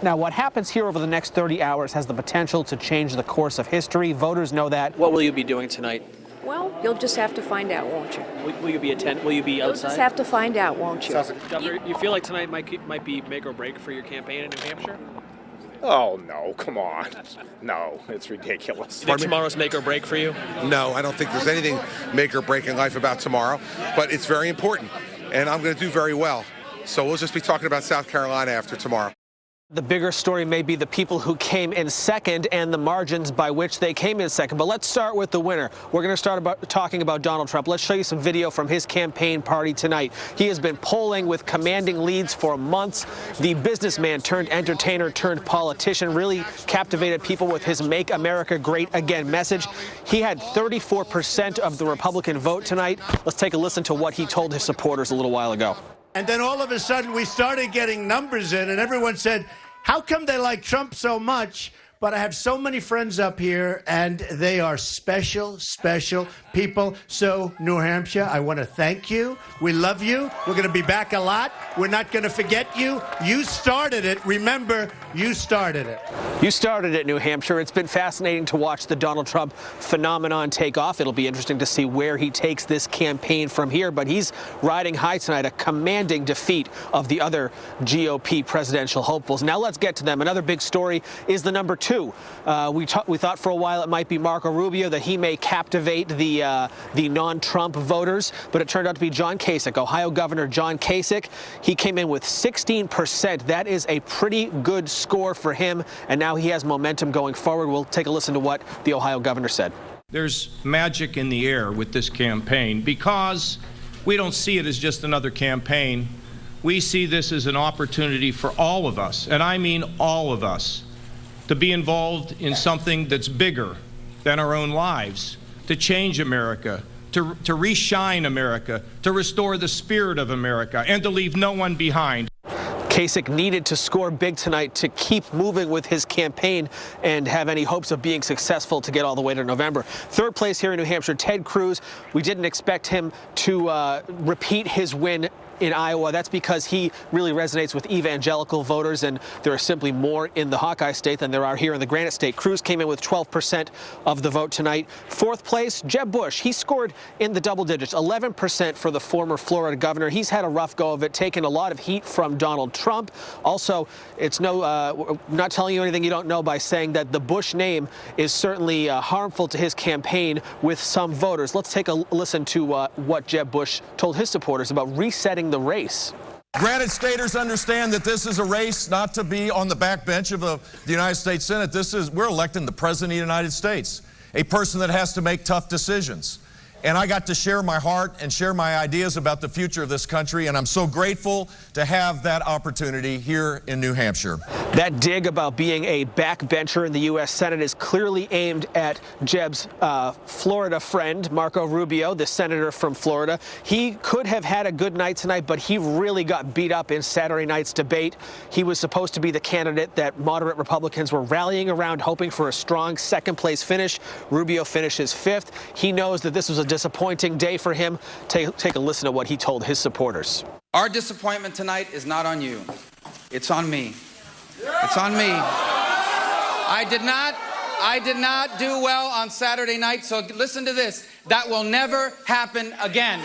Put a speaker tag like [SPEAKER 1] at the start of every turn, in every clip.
[SPEAKER 1] Now, what happens here over the next 30 hours has the potential to change the course of history. Voters know that. What will you be doing tonight?
[SPEAKER 2] Well, you'll just have to find out, won't you?
[SPEAKER 1] Will you be Will you be outside?
[SPEAKER 2] You'll just have to find out, won't you?
[SPEAKER 1] Governor, you feel like tonight might be make or break for your campaign in New Hampshire?
[SPEAKER 3] Oh, no, come on. No, it's ridiculous.
[SPEAKER 1] You think tomorrow's make or break for you?
[SPEAKER 4] No, I don't think there's anything make or break in life about tomorrow, but it's very important, and I'm going to do very well. So we'll just be talking about South Carolina after tomorrow.
[SPEAKER 1] The bigger story may be the people who came in second and the margins by which they came in second. But let's start with the winner. We're going to start talking about Donald Trump. Let's show you some video from his campaign party tonight. He has been polling with commanding leads for months. The businessman turned entertainer turned politician really captivated people with his Make America Great Again message. He had 34% of the Republican vote tonight. Let's take a listen to what he told his supporters a little while ago.
[SPEAKER 5] And then all of a sudden we started getting numbers in, and everyone said, how come they like Trump so much? But I have so many friends up here, and they are special, special people. So, New Hampshire, I want to thank you. We love you. We're going to be back a lot. We're not going to forget you. You started it. Remember, you started it.
[SPEAKER 1] You started it, New Hampshire. It's been fascinating to watch the Donald Trump phenomenon take off. It'll be interesting to see where he takes this campaign from here. But he's riding high tonight, a commanding defeat of the other GOP presidential hopefuls. Now let's get to them. Another big story is the number 2. We thought for a while it might be Marco Rubio, that he may captivate the non-Trump voters, but it turned out to be John Kasich, Ohio Governor John Kasich. He came in with 16%. That is a pretty good score for him, and now he has momentum going forward. We'll take a listen to what the Ohio governor said.
[SPEAKER 6] There's magic in the air with this campaign because we don't see it as just another campaign. We see this as an opportunity for all of us, and I mean all of us, to be involved in something that's bigger than our own lives, to change America, to reshine America, to restore the spirit of America, and to leave no one behind.
[SPEAKER 1] Kasich needed to score big tonight to keep moving with his campaign and have any hopes of being successful to get all the way to November. Third place here in New Hampshire, Ted Cruz. We didn't expect him to repeat his win in Iowa. That's because he really resonates with evangelical voters, and there are simply more in the Hawkeye State than there are here in the Granite State. Cruz came in with 12% of the vote tonight. Fourth place, Jeb Bush. He scored in the double digits, 11% for the former Florida governor. He's had a rough go of it, taking a lot of heat from Donald Trump. Also, it's not telling you anything you don't know by saying that the Bush name is certainly harmful to his campaign with some voters. Let's take a listen to what Jeb Bush told his supporters about resetting the race.
[SPEAKER 7] Granite Staters understand that this is a race not to be on the backbench of the United States Senate. We're electing the President of the United States, a person that has to make tough decisions. And I got to share my heart and share my ideas about the future of this country, and I'm so grateful to have that opportunity here in New Hampshire.
[SPEAKER 1] That dig about being a backbencher in the U.S. Senate is clearly aimed at Jeb's Florida friend, Marco Rubio, the senator from Florida. He could have had a good night tonight, but he really got beat up in Saturday night's debate. He was supposed to be the candidate that moderate Republicans were rallying around, hoping for a strong second-place finish. Rubio finishes 5th. He knows that this was a disappointing day for him. Take a listen to what he told his supporters.
[SPEAKER 8] Our disappointment tonight is not on you. It's on me. It's on me. I did not do well on Saturday night, so listen to this. That will never happen again.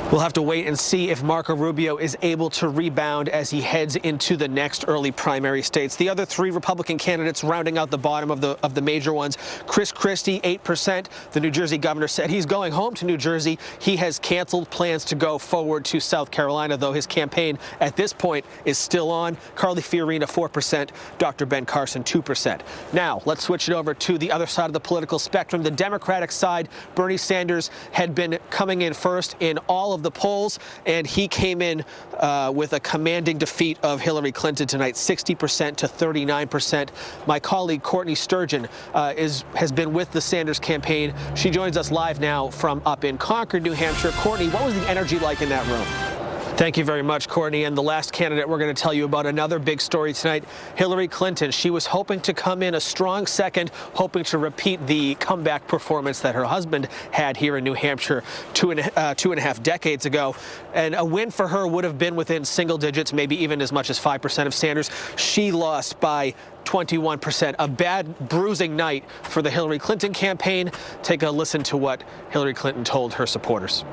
[SPEAKER 1] We'll have to wait and see if Marco Rubio is able to rebound as he heads into the next early primary states. The other 3 Republican candidates rounding out the bottom of the major ones. Chris Christie, 8%. The New Jersey governor said he's going home to New Jersey. He has canceled plans to go forward to South Carolina, though his campaign at this point is still on. Carly Fiorina, 4%. Dr. Ben Carson, 2%. Now, let's switch it over to the other side of the political spectrum. The Democratic side, Bernie Sanders had been coming in first in all of the polls, and he came in with a commanding defeat of Hillary Clinton tonight, 60% to 39%. My colleague Courtney Sturgeon has been with the Sanders campaign. She joins us live now from up in Concord, New Hampshire. Courtney, what was the energy like in that room? Thank you very much, Courtney. And the last candidate we're going to tell you about, another big story tonight, Hillary Clinton. She was hoping to come in a strong second, hoping to repeat the comeback performance that her husband had here in New Hampshire two and a half decades ago. And a win for her would have been within single digits, maybe even as much as 5% of Sanders. She lost by 21%. A bad, bruising night for the Hillary Clinton campaign. Take a listen to what Hillary Clinton told her supporters.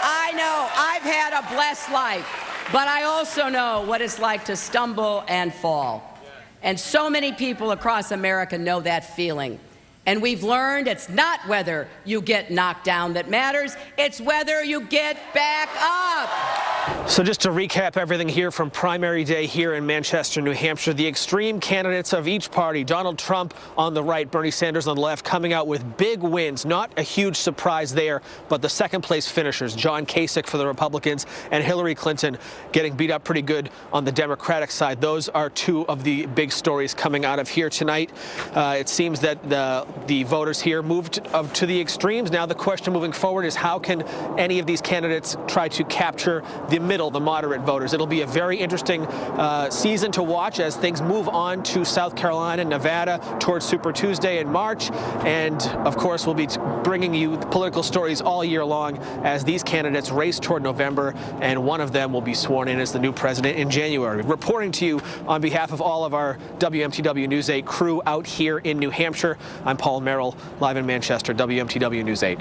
[SPEAKER 9] I know I've had a blessed life, but I also know what it's like to stumble and fall. And so many people across America know that feeling. And we've learned it's not whether you get knocked down that matters, it's whether you get back up.
[SPEAKER 1] So just to recap everything here from primary day here in Manchester, New Hampshire, the extreme candidates of each party, Donald Trump on the right, Bernie Sanders on the left, coming out with big wins. Not a huge surprise there, but the second place finishers, John Kasich for the Republicans and Hillary Clinton getting beat up pretty good on the Democratic side. Those are two of the big stories coming out of here tonight. It seems that the voters here moved to the extremes. Now the question moving forward is how can any of these candidates try to capture the middle, the moderate voters. It'll be a very interesting season to watch as things move on to South Carolina and Nevada towards Super Tuesday in March. And of course, we'll be bringing you political stories all year long as these candidates race toward November, and one of them will be sworn in as the new president in January. Reporting to you on behalf of all of our WMTW News 8 crew out here in New Hampshire, I'm Paul Merrill, live in Manchester, WMTW News 8.